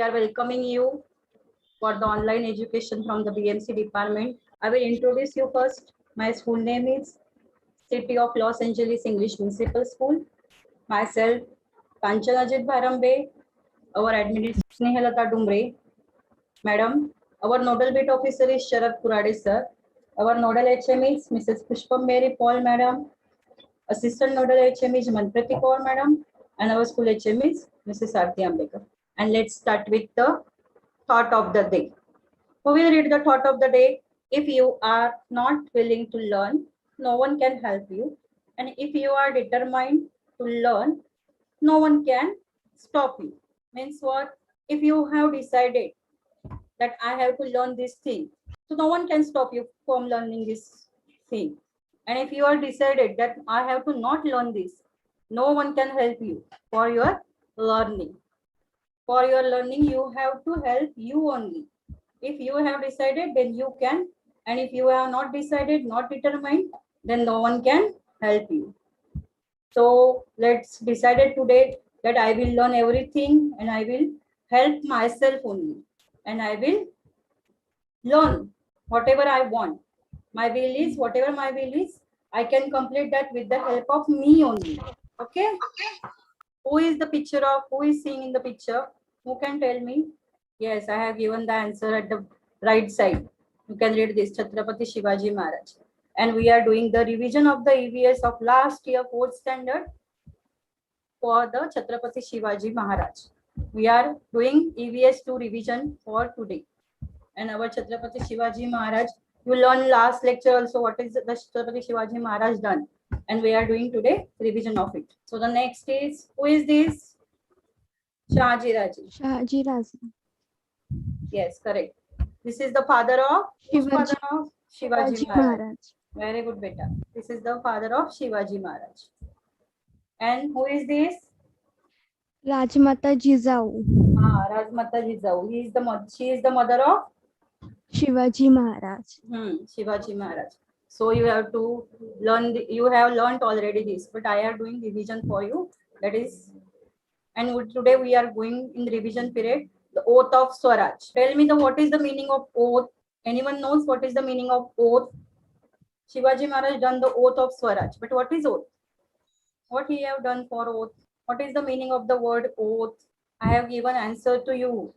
are welcoming you for the online education from the BMC department. I will introduce you first. My school name is City of Los Angeles English Municipal School. Myself, Kanchanajit Bharambe, our administrator Snehalata Dumbre. Madam, our nodal bit officer is Sharad Kurade sir. Our nodal HM is Mrs. Pushpam Mary Paul madam. Assistant nodal HM is Manprati Kaur madam. And our school HM is Mrs. Arti Ambekar. And let's start with the thought of the day. Who will read the thought of the day? If you are not willing to learn, no one can help you. And if you are determined to learn, no one can stop you. Means what? If you have decided that I have to learn this thing, so no one can stop you from learning this thing. And if you are decided that I have to not learn this, no one can help you for your learning. For your learning, you have to help you only. If you have decided, then you can. And if you have not decided, not determined, then no one can help you. So let's decide it today that I will learn everything and I will help myself only. And I will learn whatever I want. My will is, whatever my will is, I can complete that with the help of me only. Okay? Who is the picture of, who is seeing in the picture? Who can tell me? Yes, I have given the answer at the right side. You can read this, Chhatrapati Shivaji Maharaj. And we are doing the revision of the EVS of last year 4th standard for the Chhatrapati Shivaji Maharaj. We are doing EVS 2 revision for today. And our Chhatrapati Shivaji Maharaj, you learned last lecture also what is the Chhatrapati Shivaji Maharaj done. And we are doing today revision of it. So the next is, who is this? Shahaji Raje. Shahaji Raje. Yes, correct. This is the father of Shivaji Maharaj. Very good, beta. This is the father of Shivaji Maharaj. And who is this? Rajmata Jizau. Rajmata Jizau. She is the mother of Shivaji Maharaj. Shivaji Maharaj. So you have to learn. You have learned already this, but I am doing revision for you. That is, and today we are going in revision period. The oath of Swaraj. Tell me what is the meaning of oath? Anyone knows what is the meaning of oath? Shivaji Maharaj done the oath of Swaraj. But what is oath? What he have done for oath? What is the meaning of the word oath? I have given answer to you.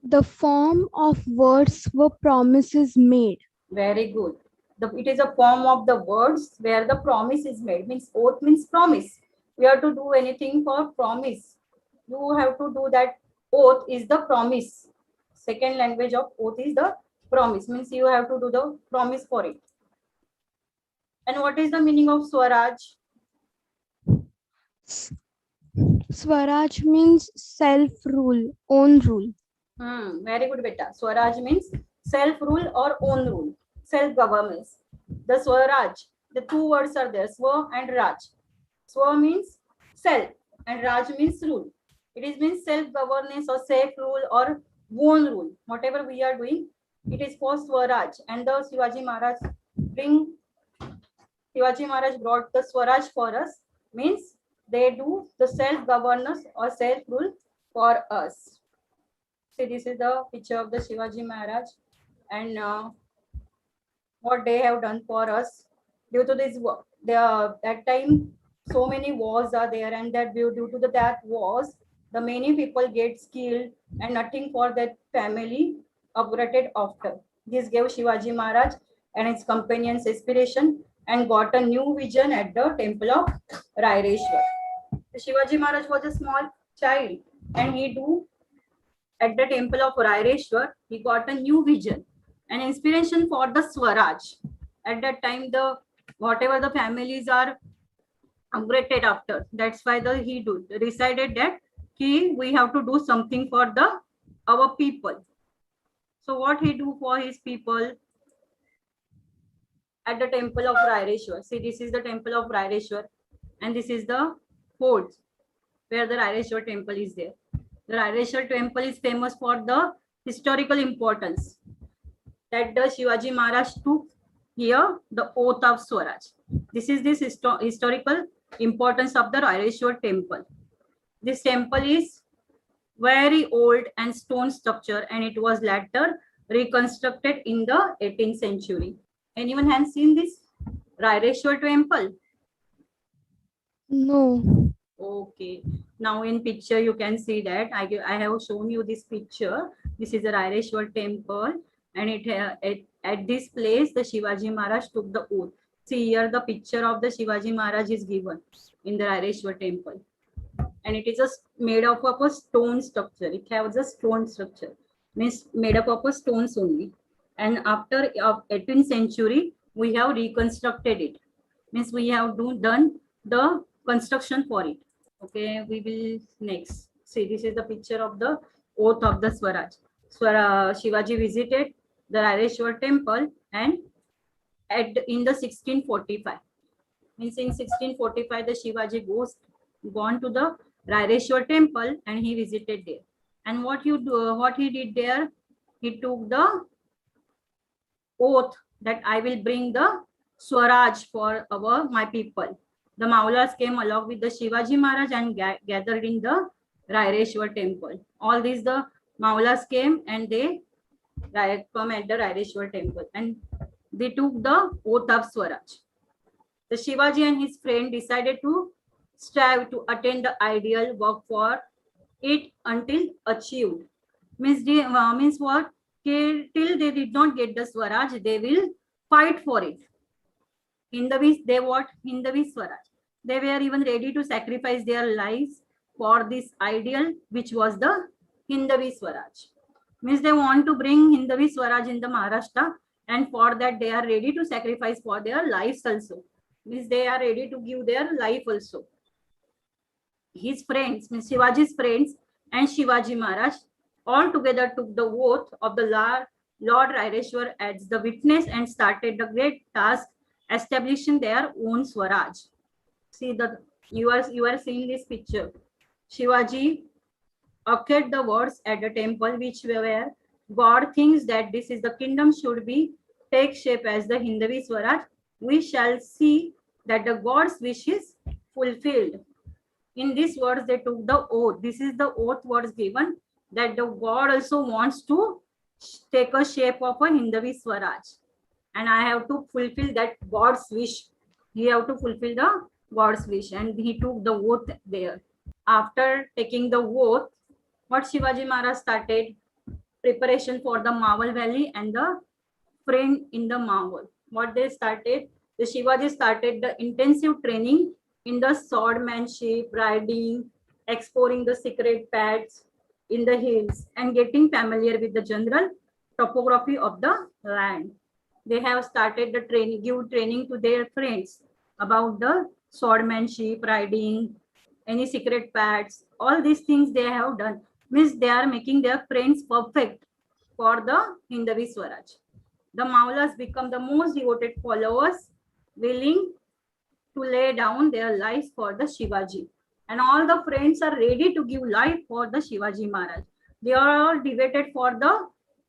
The form of words were promises made. Very good. It is a form of the words where the promise is made. Means oath means promise. We have to do anything for promise. You have to do that. Oath is the promise. Second language of oath is the promise. Means you have to do the promise for it. And what is the meaning of Swaraj? Swaraj means self-rule, own rule. Very good, beta. Swaraj means self-rule or own rule, self-governance. The Swaraj, the two words are there, Swa and Raj. Swa means self and Raj means rule. It means self-governance or self-rule or own rule. Whatever we are doing, it is for Swaraj. And the Shivaji Maharaj brought the Swaraj for us. Means they do the self-governance or self-rule for us. See, this is the picture of the Shivaji Maharaj and what they have done for us. Due to this, that time so many wars are there, and that due to that wars, the many people get killed and nothing for that family upgraded after. This gave Shivaji Maharaj and his companions inspiration and got a new vision at the temple of Raireshwar. Shivaji Maharaj was a small child and at the temple of Raireshwar, he got a new vision and inspiration for the Swaraj. At that time, whatever the families are upgraded after, that's why he decided that we have to do something for our people. So what he do for his people at the temple of Raireshwar? See, this is the temple of Raireshwar, and this is the fort where the Raireshwar temple is there. The Raireshwar temple is famous for the historical importance that the Shivaji Maharaj took here the oath of Swaraj. This is this historical importance of the Raireshwar temple. This temple is very old and stone structure, and it was later reconstructed in the 18th century. Anyone has seen this Raireshwar temple? No. Okay. Now in picture you can see that I have shown you this picture. This is a Raireshwar temple, and at this place the Shivaji Maharaj took the oath. See here the picture of the Shivaji Maharaj is given in the Raireshwar temple, and it is made up of a stone structure. It has a stone structure, means made up of a stones only. And after 18th century, we have reconstructed it. Means we have done the construction for it. Okay, we will next. See, this is the picture of the oath of the Swaraj. Shivaji visited the Raireshwar temple and in the 1645. Means in 1645, the Shivaji gone to the Raireshwar temple and he visited there. And what he did there, he took the oath that I will bring the Swaraj for my people. The Maulas came along with the Shivaji Maharaj and gathered in the Raireshwar temple. All these the Maulas came and they come at the Raireshwar temple and they took the oath of Swaraj. The Shivaji and his friend decided to strive to attain the ideal, work for it until achieved. Means what? Till they did not get the Swaraj, they will fight for it. Hindavis, they what? Hindavi Swaraj. They were even ready to sacrifice their lives for this ideal, which was the Hindavi Swaraj. Means they want to bring Hindavi Swaraj in the Maharashtra, and for that they are ready to sacrifice for their lives also. Means they are ready to give their life also. His friends, means Shivaji's friends and Shivaji Maharaj all together took the oath of the Lord Raireshwar as the witness and started the great task establishing their own Swaraj. See you are seeing this picture. Shivaji echoed the words at the temple which were God thinks that this is the kingdom should be take shape as the Hindavi Swaraj. We shall see that the God's wish is fulfilled. In these words, they took the oath. This is the oath was given that the God also wants to take a shape of a Hindavi Swaraj. And I have to fulfill that God's wish. He have to fulfill the God's wish. And he took the oath there. After taking the oath, what Shivaji Maharaj started? Preparation for the Maval Valley and the friend in the Maval. What they started? The Shivaji started the intensive training in the swordmanship, riding, exploring the secret paths in the hills, and getting familiar with the general topography of the land. They have started the training, give training to their friends about the swordmanship, riding, any secret paths. All these things they have done. Means they are making their friends perfect for the Hindavi Swaraj. The Maulas become the most devoted followers, willing to lay down their lives for the Shivaji. And all the friends are ready to give life for the Shivaji Maharaj. They are all devoted for the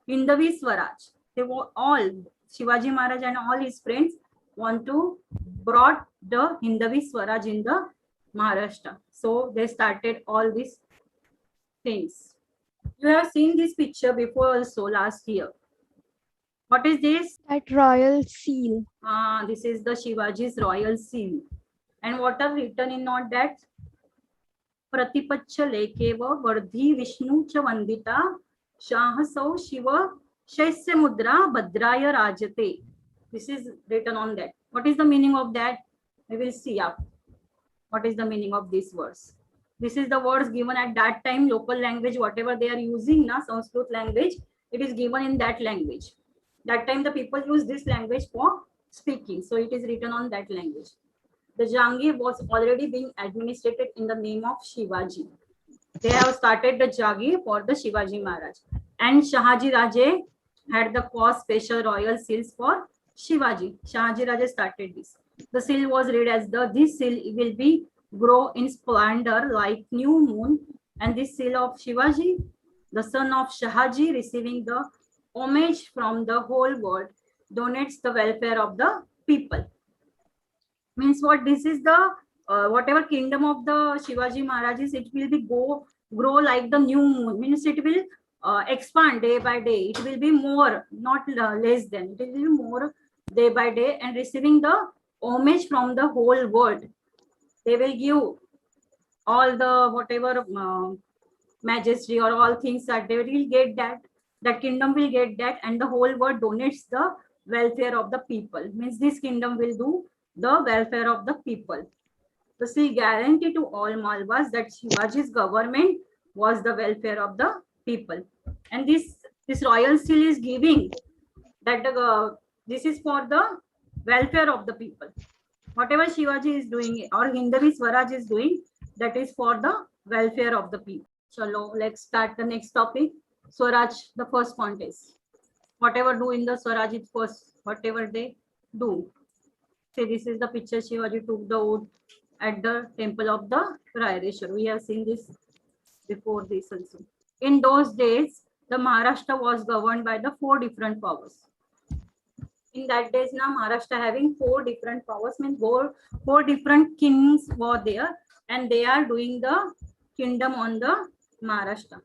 Hindavi Swaraj. They were all, Shivaji Maharaj and all his friends want to brought the Hindavi Swaraj in the Maharashtra. So they started all these things. You have seen this picture before also last year. What is this? That royal seal. This is the Shivaji's royal seal. And what are written in not that? Pratipaccha lekev vardhi Vishnu cha vandita shahasau shiva shaisya mudra bhadraya rajate. This is written on that. What is the meaning of that? We will see up. What is the meaning of this verse? This is the words given at that time, local language, whatever they are using, Sanskrit language, it is given in that language. That time the people use this language for speaking. So it is written on that language. The Jangir was already being administrated in the name of Shivaji. They have started the Jagir for the Shivaji Maharaj. And Shahaji Raje had the cause special royal seals for Shivaji. Shahaji Raje started this. The seal was read as this seal will be grow in splendor like new moon, and this seal of Shivaji, the son of Shahaji, receiving the homage from the whole world, donates the welfare of the people. Means what? This is the whatever kingdom of the Shivaji Maharaj is, it will be go grow like the new moon. Means it will expand day by day. It will be more, not less than. It will be more day by day and receiving the homage from the whole world. They will give all the whatever majesty or all things that they will get that kingdom will get that, and the whole world donates the welfare of the people. Means this kingdom will do the welfare of the people. The seal guarantee to all Malwas that Shivaji's government was the welfare of the people. And this royal seal is giving that this is for the welfare of the people. Whatever Shivaji is doing or Hindavi Swaraj is doing, that is for the welfare of the people. Chalo, let's start the next topic. Swaraj, the first point is whatever do in the Swaraj is first, whatever they do. Say this is the picture Shivaji took the oath at the temple of the Raireshwar. We have seen this before this also. In those days, the Maharashtra was governed by the 4 different powers. In that days, now Maharashtra having 4 different powers, means four different kings were there, and they are doing the kingdom on the Maharashtra.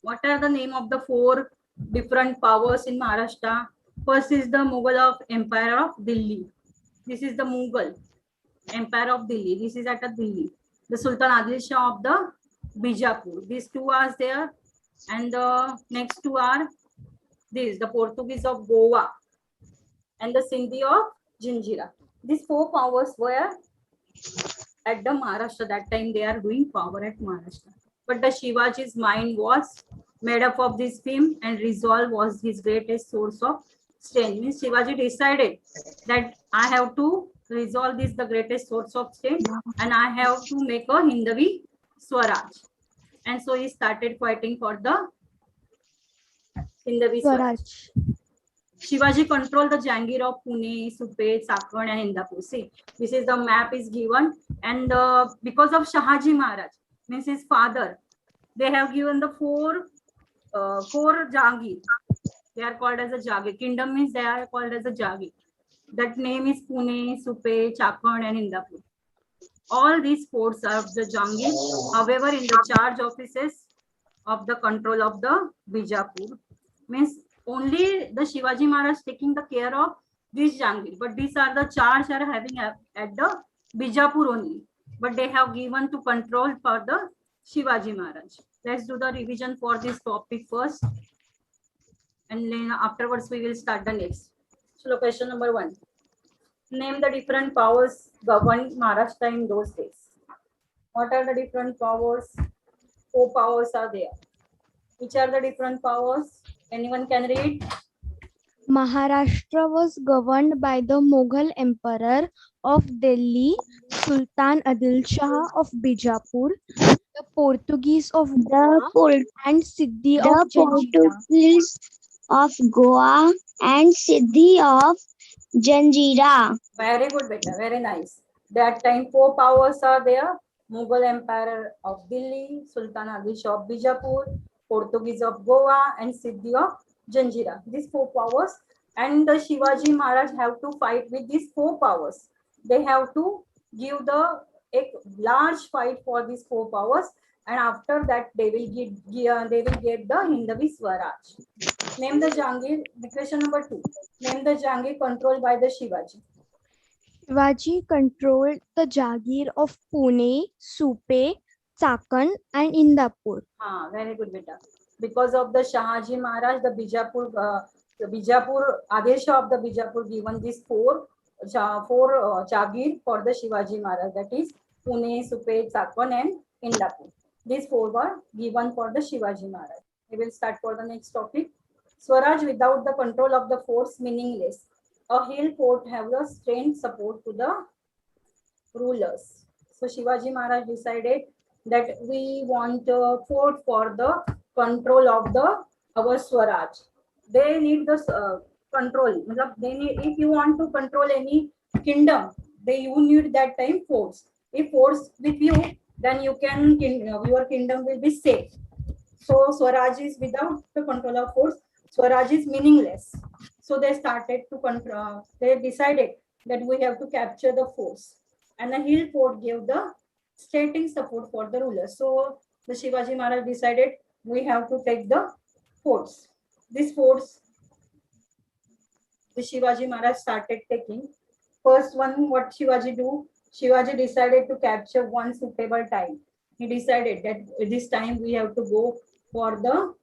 What are the name of the 4 different powers in Maharashtra? First is the Mughal of Empire of Delhi. This is the Mughal Empire of Delhi. This is at Delhi. The Sultan Adil Shah of the Bijapur. These 2 are there, and the next 2 are these, the Portuguese of Goa and the Sindhi of Zinjira. These 4 powers were at the Maharashtra. That time they are doing power at Maharashtra. But the Shivaji's mind was made up of this film, and resolve was his greatest source of strength. Means Shivaji decided that I have to resolve this, the greatest source of strength, and I have to make a Hindavi Swaraj. And so he started fighting for the Hindavi Swaraj. Shivaji controlled the Jangir of Pune, Supe, Sakhan, and Indapur. See, this is the map is given, and because of Shahaji Maharaj, means his father, they have given the four Jangir. They are called as a Jagir. Kingdom means they are called as a Jagir. That name is Pune, Supe, Chakan, and Indapur. All these forts are the Jangir. However, in the charge offices of the control of the Bijapur, means only the Shivaji Maharaj taking the care of this Jangir, but these are the charge are having at the Bijapur only, but they have given to control for the Shivaji Maharaj. Let's do the revision for this topic first, and then afterwards we will start the next. So question number 1. Name the different powers governed Maharashtra in those days. What are the different powers? 4 powers are there. Which are the different powers? Anyone can read? Maharashtra was governed by the Mughal Emperor of Delhi, Sultan Adil Shah of Bijapur, the Portuguese of Goa, and Siddhi of Janjira. Portuguese of Goa and Siddhi of Janjira. Very good, beta. Very nice. That time 4 powers are there. Mughal Empire of Delhi, Sultan Adil Shah of Bijapur, Portuguese of Goa, and Siddhi of Janjira. These 4 powers, and the Shivaji Maharaj have to fight with these 4 powers. They have to give a large fight for these 4 powers, and after that they will get the Hindavi Swaraj. Name the Jangir. Question number 2. Name the Jangir controlled by the Shivaji. Shivaji controlled the Jagir of Pune, Supe, Chakan, and Indapur. Very good, beta. Because of the Shahaji Maharaj, the Bijapur Adil Shah of the Bijapur given these 4 Jagir for the Shivaji Maharaj, that is Pune, Supe, Chakan, and Indapur. These 4 were given for the Shivaji Maharaj. We will start for the next topic. Swaraj without the control of the force meaningless. A hill fort have the strength support to the rulers. So Shivaji Maharaj decided that we want a fort for the control of our Swaraj. They need the control. They need, if you want to control any kingdom, you need that time force. If force with you, then you can your kingdom will be safe. So Swaraj is without the control of force. Swaraj is meaningless. So they started to control. They decided that we have to capture the force, and the hill fort gave the stating support for the rulers. So the Shivaji Maharaj decided we have to take the forts. These forts the Shivaji Maharaj started taking. First one, what Shivaji do? Shivaji decided to capture one suitable time. He decided that this time we have to go for the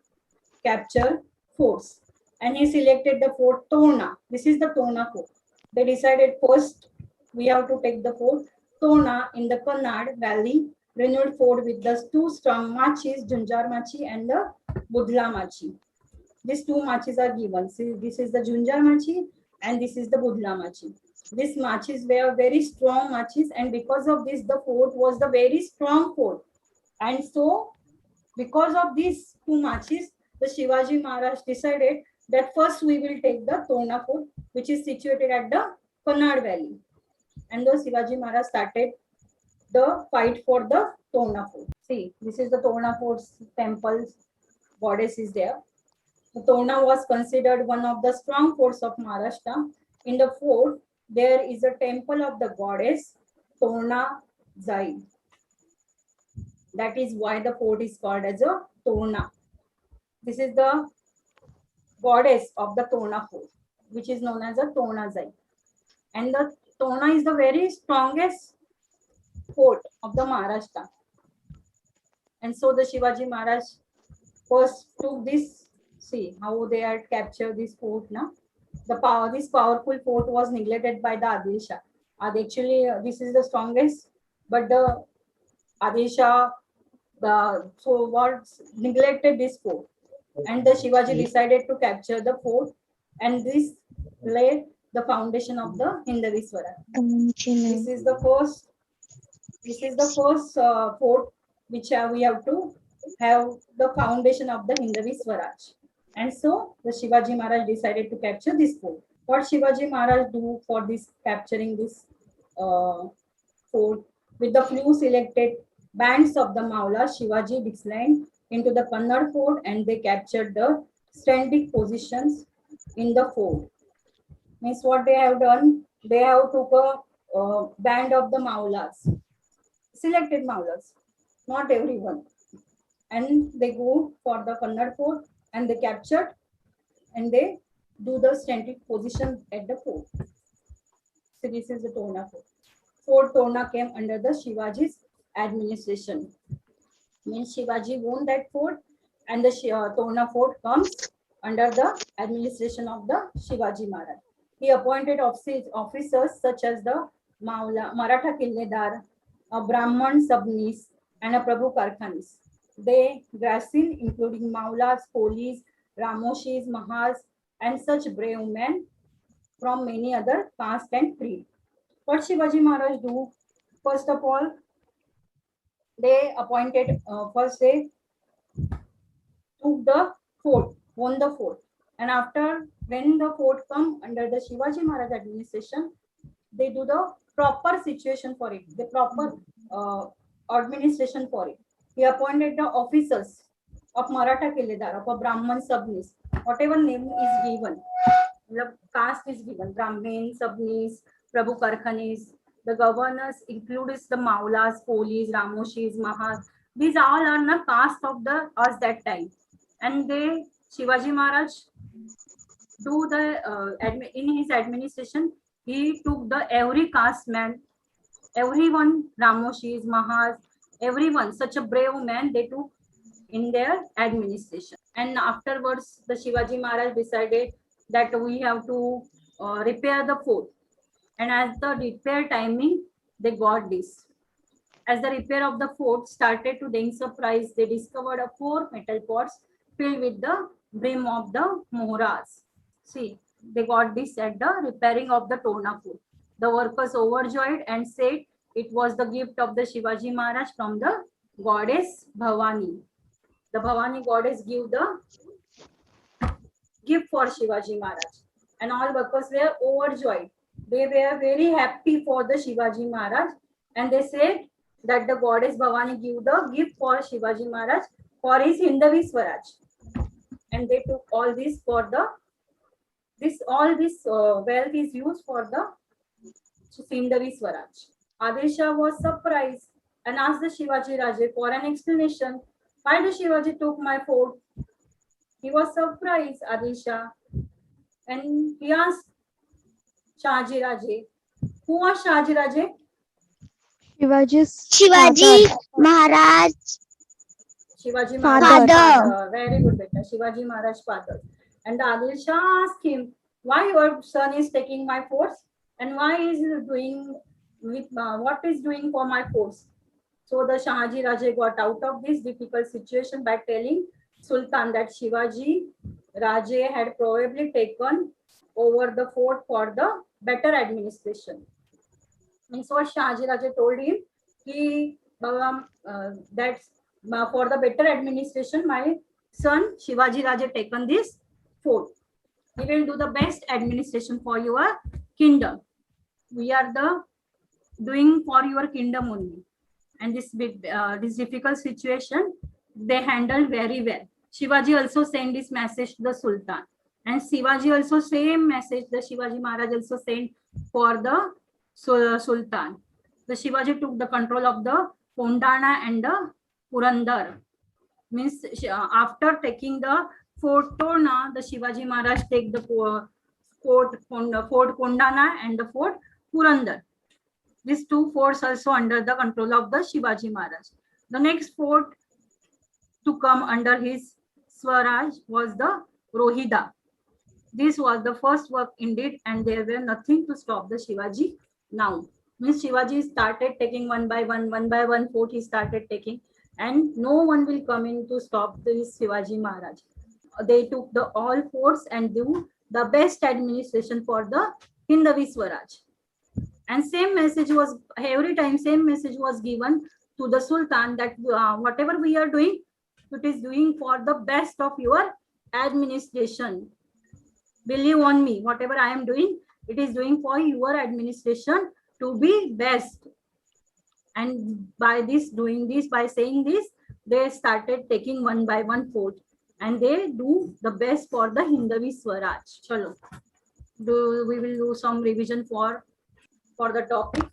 capture forts. And he selected the fort Tona. This is the Tona fort. They decided first we have to take the fort Tona in the Kannad Valley, renewed fort with the two strong machis, Junjar Machi and the Budla Machi. These two machis are given. See, this is the Junjar Machi and this is the Budla Machi. These machis were very strong machis, and because of this, the fort was the very strong fort. And so, because of these two machis, the Shivaji Maharaj decided that first we will take the Tona fort, which is situated at the Kannad Valley. And the Shivaji Maharaj started the fight for the Tona fort. See, this is the Tona fort's temple. Goddess is there. Tona was considered one of the strong forts of Maharashtra. In the fort, there is a temple of the goddess Tona Zai. That is why the fort is called as a Tona. This is the goddess of the Tona fort, which is known as a Tona Zai. And the Tona is the very strongest fort of the Maharashtra. And so the Shivaji Maharaj first took this. See how they had captured this fort now. This powerful fort was neglected by the Adil Shah. Actually, this is the strongest, but the Adil Shah, so what neglected this fort, and the Shivaji decided to capture the fort, and this laid the foundation of the Hindavi Swaraj. This is the first. This is the first fort which we have to have the foundation of the Hindavi Swaraj. And so the Shivaji Maharaj decided to capture this fort. What Shivaji Maharaj do for this capturing this fort? With the few selected bands of the Maula, Shivaji descended into the Kannad fort and they captured the standing positions in the fort. Means what they have done? They have took a band of the Maulas, selected Maulas, not everyone, and they go for the Kannad fort and they captured and they do the standing position at the fort. So this is the Tona fort. Fort Tona came under the Shivaji's administration. Means Shivaji won that fort and the Tona fort comes under the administration of the Shivaji Maharaj. He appointed officers such as the Maratha Killedar, a Brahman Sabnis and a Prabhu Karkhanis. They garrisoned, including Maulas, Kolis, Ramoshis, Mahas, and such brave men from many other castes and creed. What Shivaji Maharaj do? First of all, they appointed, first they took the fort, won the fort. And after, when the fort come under the Shivaji Maharaj administration, they do the proper situation for it, the proper administration for it. He appointed the officers of Maratha Killedar, of a Brahman Sabnis, whatever name is given, the caste is given, Brahmin, Sabnis, Prabhu Karkhanis. The governors includes the Maulas, Kolis, Ramoshis, Mahas. These all are the caste of the us that time. And they, Shivaji Maharaj, do the in his administration, he took the every caste man, everyone, Ramoshis, Mahas, everyone, such a brave man they took in their administration. And afterwards, the Shivaji Maharaj decided that we have to repair the fort. And as the repair timing, they got this. As the repair of the fort started to their surprise, they discovered 4 metal pots filled with the brim of the mohras. See, they got this at the repairing of the Tona fort. The workers overjoyed and said it was the gift of the Shivaji Maharaj from the goddess Bhavani. The Bhavani goddess gave the gift for Shivaji Maharaj. And all workers were overjoyed. They were very happy for the Shivaji Maharaj. And they said that the goddess Bhavani gave the gift for Shivaji Maharaj for his Hindavi Swaraj. And they took all this for the, all this wealth is used for the Hindavi Swaraj. Adil Shah was surprised and asked the Shivaji Raje for an explanation. Why the Shivaji took my fort? He was surprised, Adil Shah, and he asked Shahaji Raje. Who was Shahaji Raje? Shivaji's Shivaji father. Maharaj Shivaji Father. Maharaj father. Very good, beta. Shivaji Maharaj father. And the Adil Shah asked him, why your son is taking my force and why is he doing with what is doing for my force? So the Shahaji Raje got out of this difficult situation by telling Sultan that Shivaji Raje had probably taken over the fort for the better administration. Means what Shahaji Raje told him, he that for the better administration, my son Shivaji Raje taken this fort. He will do the best administration for your kingdom. We are the doing for your kingdom only. And this this difficult situation they handled very well. Shivaji also sent this message to the Sultan, and Shivaji also same message the Shivaji Maharaj also sent for the Sultan. The Shivaji took the control of the Kondana and the Purandar. Means after taking the Fort Torna, the Shivaji Maharaj take the Fort Kondana and the Fort Purandar. These two forts also under the control of the Shivaji Maharaj. The next fort to come under his Swaraj was the Rohida. This was the first work indeed, and there were nothing to stop the Shivaji now. Means Shivaji started taking one by one fort he started taking, and no one will come in to stop this Shivaji Maharaj. They took the all forts and do the best administration for the Hindavi Swaraj. And same message was every time same message was given to the Sultan that whatever we are doing, it is doing for the best of your administration. Believe on me, whatever I am doing, it is doing for your administration to be best. And by this doing this, by saying this, they started taking one by one fort, and they do the best for the Hindavi Swaraj. Chalo, we will do some revision for the topic.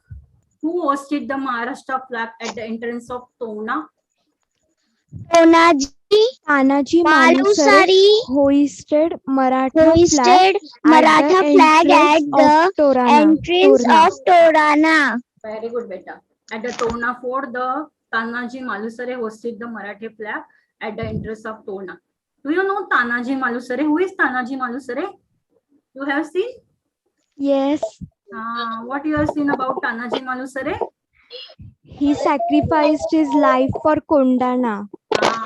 Who hosted the Maharashtra flag at the entrance of Tona? Tonaji Tanaji Malusari Malusare hoisted Maratha hoisted Maratha flag at the entrance of Torana. Very good, beta. At the Tona fort, the Tanaji Malusare hosted the Marathi flag at the entrance of Tona. Do you know Tanaji Malusare? Who is Tanaji Malusare? You have seen? Yes, What you have seen about Tanaji Malusare? he sacrificed his life for Kondana.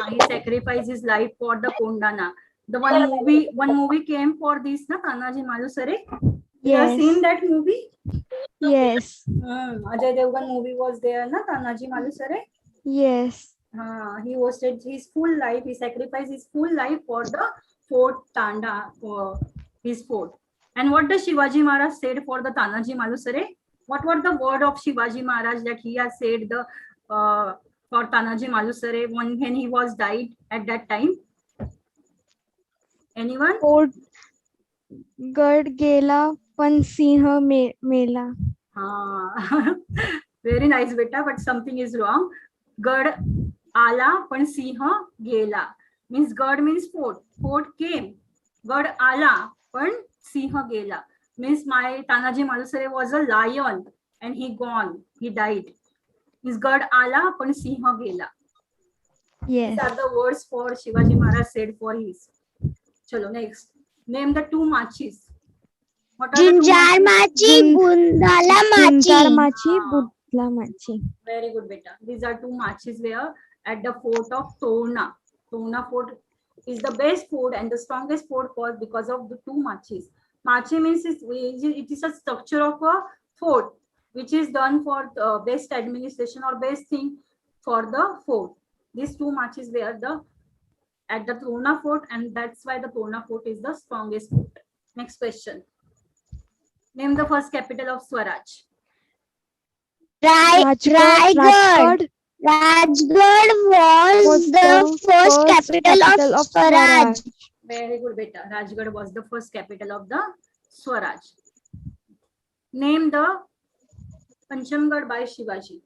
He sacrificed his life for the Kondana. The one movie came for this, na Tanaji Malusare. You have Yes, seen that movie? yes, Ajay Devgan movie was there, na Tanaji Malusare. yes, He wasted his full life. He sacrificed his full life for the Fort Tanda, for his fort. And what does Shivaji Maharaj said for the Tanaji Malusare? What were the word of Shivaji Maharaj that he has said the for Tanaji Malusare when he was died at that time? Anyone? fort गड गेला पण सिंह मेला. Very nice, beta, but something is wrong. Gad ala पण सिंह गेला. Means gad means fort. Fort came. Gad ala पण सिंह गेला. Means my Tanaji Malusare was a lion and he gone. He died. Means gad ala पण सिंह गेला. Yes, These are the words for Shivaji Maharaj said for his. Chalo, next. Name the two machis. What are the two Jinjar machis? Machi, Bundala Jhunjar Machi. माची बुधला माची. Very good, beta. These are two marches where at the fort of Tona. Tona fort is the best fort and the strongest fort was because of the two marches. Marche means it is a structure of a fort which is done for best administration or best thing for the fort. These two marches were at the Tona fort, and that's why the Tona fort is the strongest fort. Next question. Name the first capital of Swaraj. Raigad. Rajgarh was the first capital of Swaraj. Very good, beta. Rajgarh was the first capital of the Swaraj. Name the Panchamgarh by Shivaji.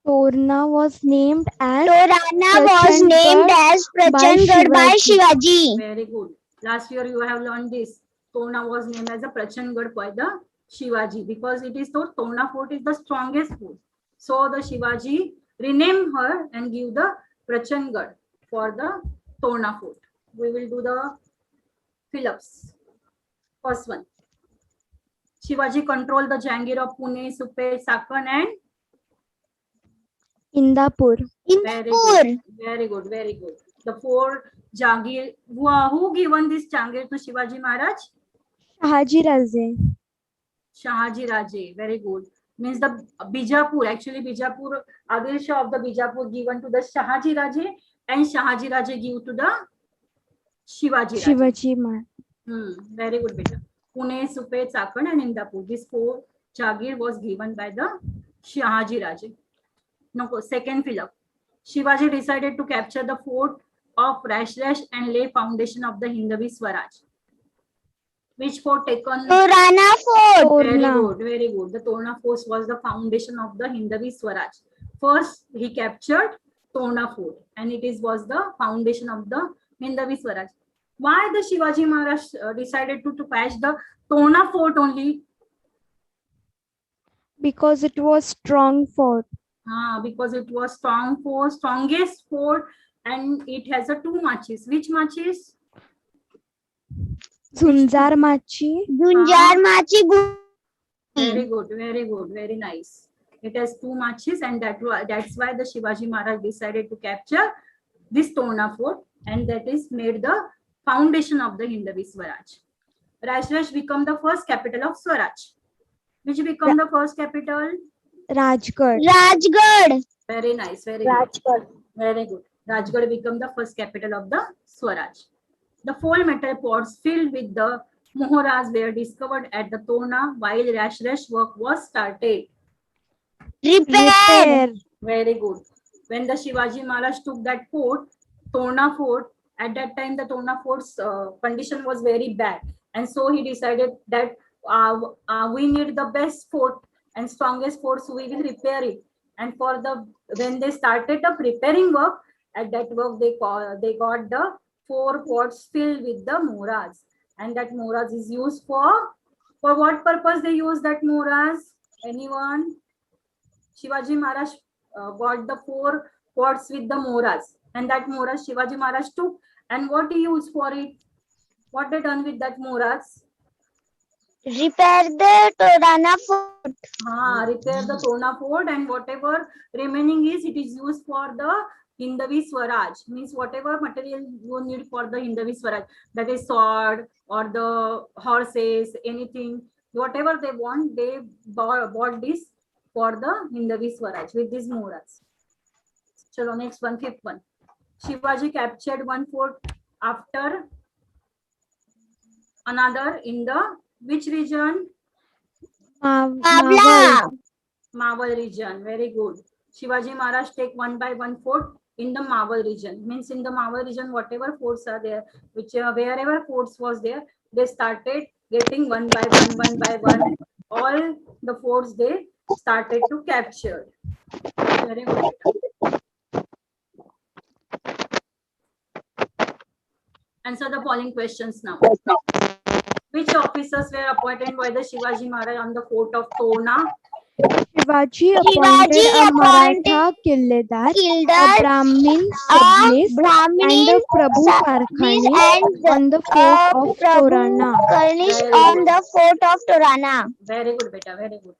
Torna was named as Torana was named as Prachandgarh by Shivaji. Very good. Last year you have learned this. Tona was named as a Prachandgarh by the Shivaji because it is thought Tona fort is the strongest fort. So the Shivaji renamed her and give the Prachandgarh for the Tona fort. We will do the fill-ups. First one. Shivaji controlled the Jahangir of Pune, Supe, Sakan and Indapur. very good. Very good. Very good. The four Jahangir. Who given this Jahangir to Shivaji Maharaj? Shahaji Raje. Shahaji Raje, very good. Means the Bijapur, actually Bijapur, Adil Shah of the Bijapur given to the Shahaji Raje and Shahaji Raje give to the Shivaji Raje. Shivaji Maharaj. Very good, beta. Pune, Supe, Chakan and Indapur. This four Jagir was given by the Shahaji Raje. No, second fill up. Shivaji decided to capture the fort of Rashtrash and lay foundation of the Hindavi Swaraj. Which fort taken? Torana Fort. Very Torna. good, very good. The Torna fort was the foundation of the Hindavi Swaraj. First, he captured Torna fort, and it was the foundation of the Hindavi Swaraj. Why the Shivaji Maharaj decided to patch the Torna fort only? Because it was strong fort. Because it was strong fort, strongest fort, and it has a two marches. Which marches? Zunjar Machi. Junjar Machi. Very good, very good, very nice. It has two marches, and that's why the Shivaji Maharaj decided to capture this Torna fort, and that is made the foundation of the Hindavi Swaraj. Rashtrash become the first capital of Swaraj. Which become the first capital? Rajgarh. Rajgarh. Very nice, very good. Very good. Rajgarh become the first capital of the Swaraj. The four metal pots filled with the mohoras were discovered at the Torna while Rashtrash work was started. Repair. Very good. When the Shivaji Maharaj took that fort, Torna fort, at that time the Torna fort's condition was very bad, and so he decided that we need the best fort and strongest fort, so we will repair it. And when they started the preparing work, at that work they got the four pots filled with the moras, and that moras is used for what purpose they use that moras? Anyone? Shivaji Maharaj got the four pots with the moras, and that moras Shivaji Maharaj took, and what he used for it? What they done with that moras? Repair the Torana Fort. Repair the Torna fort, and whatever remaining it is used for the Hindavi Swaraj. Means whatever material you need for the Hindavi Swaraj, that is sword or the horses, anything, whatever they want, they bought this for the Hindavi Swaraj with these moras. Chalo, next one, fifth one. Shivaji captured one fort after another in the which region? Mawal. Mawal region. Very good. Shivaji Maharaj take one by one fort in the Mawal region. Means in the Mawal region, whatever forts are there, wherever forts was there, they started getting one by one. All the forts they started to capture. Very good. Answer the following questions now. Which officers were appointed by the Shivaji Maharaj on the fort of Torna? Shivaji appointed a Maratha Killedar, a Brahmin subnis, and a Prabhu Karkhani on the fort of Torana. On the fort of Torana. Very good, beta. Very good.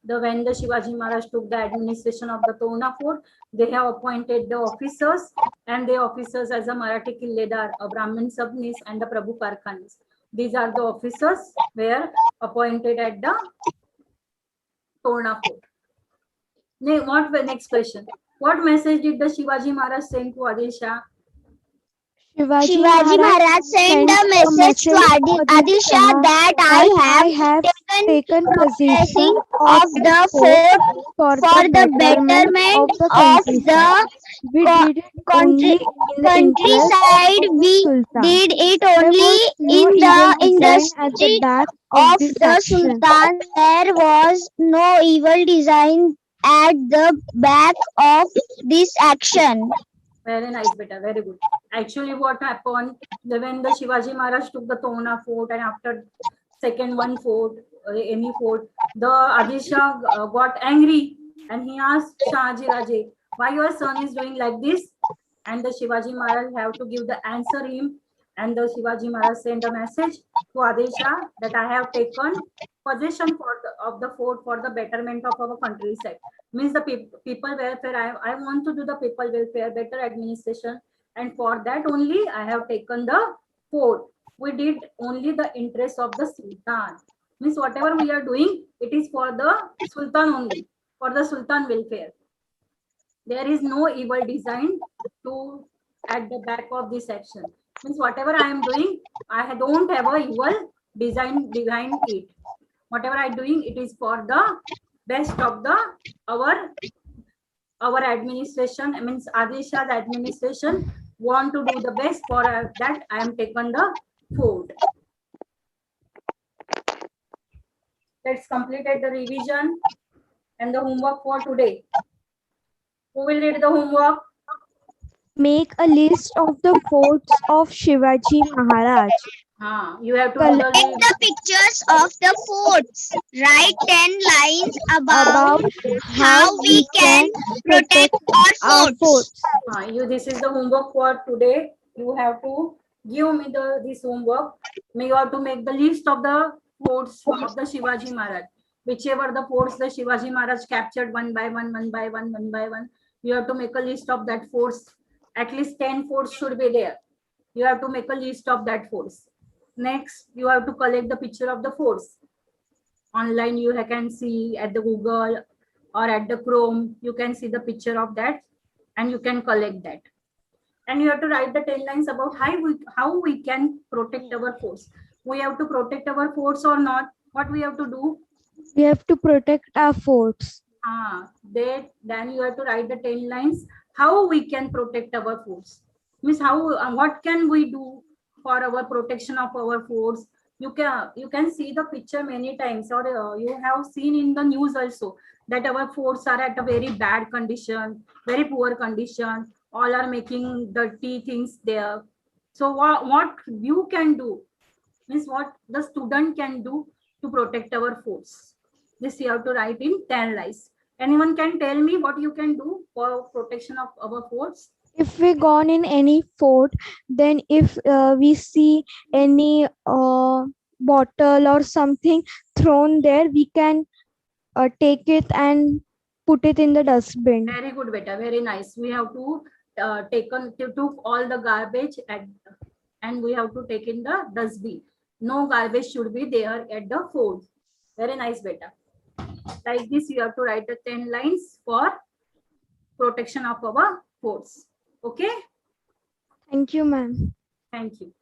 When the Shivaji Maharaj took the administration of the Torna fort, they have appointed the officers, and the officers as a Marathi Killedar, a Brahmin subnis, and the Prabhu Karkhanis. These are the officers were appointed at the Torna fort. Next question? What message did the Shivaji Maharaj send to Adil Shah? Shivaji Maharaj sent a message to Adil Shah that I have taken possession of the fort for the betterment of the countryside. We did it only in the industry of the Sultan. There was no evil design at the back of this action. Very nice, beta. Very good. Actually, what happened when the Shivaji Maharaj took the Tona fort, and after second one fort, any fort, the Adisha got angry and he asked Shahaji Raje, why your son is doing like this? And the Shivaji Maharaj have to give the answer him. And the Shivaji Maharaj sent a message to Adisha that I have taken possession of the fort for the betterment of our countryside. Means the people welfare. I want to do the people welfare, better administration, and for that only I have taken the fort. We did only the interest of the Sultan. Means whatever we are doing, it is for the Sultan only, for the Sultan welfare. There is no evil design to at the back of this action. Means whatever I am doing, I don't have a evil design behind it. Whatever I doing, it is for the best of the our administration. I means Adisha's administration want to do the best for that. I am taken the fort. Let's complete the revision and the homework for today. Who will read the homework? Make a list of the forts of Shivaji Maharaj. You have to do Take the pictures of the forts. Write 10 lines about how we can protect our forts. This is the homework for today. You have to give me this homework. You have to make the list of the forts of the Shivaji Maharaj. Whichever the forts the Shivaji Maharaj captured one by one. You have to make a list of that forts. At least 10 forts should be there. You have to make a list of that forts. Next, you have to collect the picture of the forts. Online, you can see at the Google or at the Chrome, you can see the picture of that and you can collect that. And you have to write the 10 lines about how we can protect our forts. We have to protect our forts or not? What we have to do? We have to protect our forts. Then you have to write the 10 lines how we can protect our forts. Means what can we do for our protection of our forts? You can see the picture many times, or you have seen in the news also that our forts are at a very bad condition, very poor condition. All are making dirty things there. So what you can do, means what the student can do to protect our forts. This you have to write in 10 lines. Anyone can tell me what you can do for protection of our forts? If we gone in any fort, then if we see any bottle or something thrown there, we can take it and put it in the dustbin. Very good, beta. Very nice. We have to took all the garbage and we have to take in the dustbin. No garbage should be there at the fort. Very nice, beta. Like this, you have to write the 10 lines for protection of our forts. Okay? Thank you, ma'am. Thank you.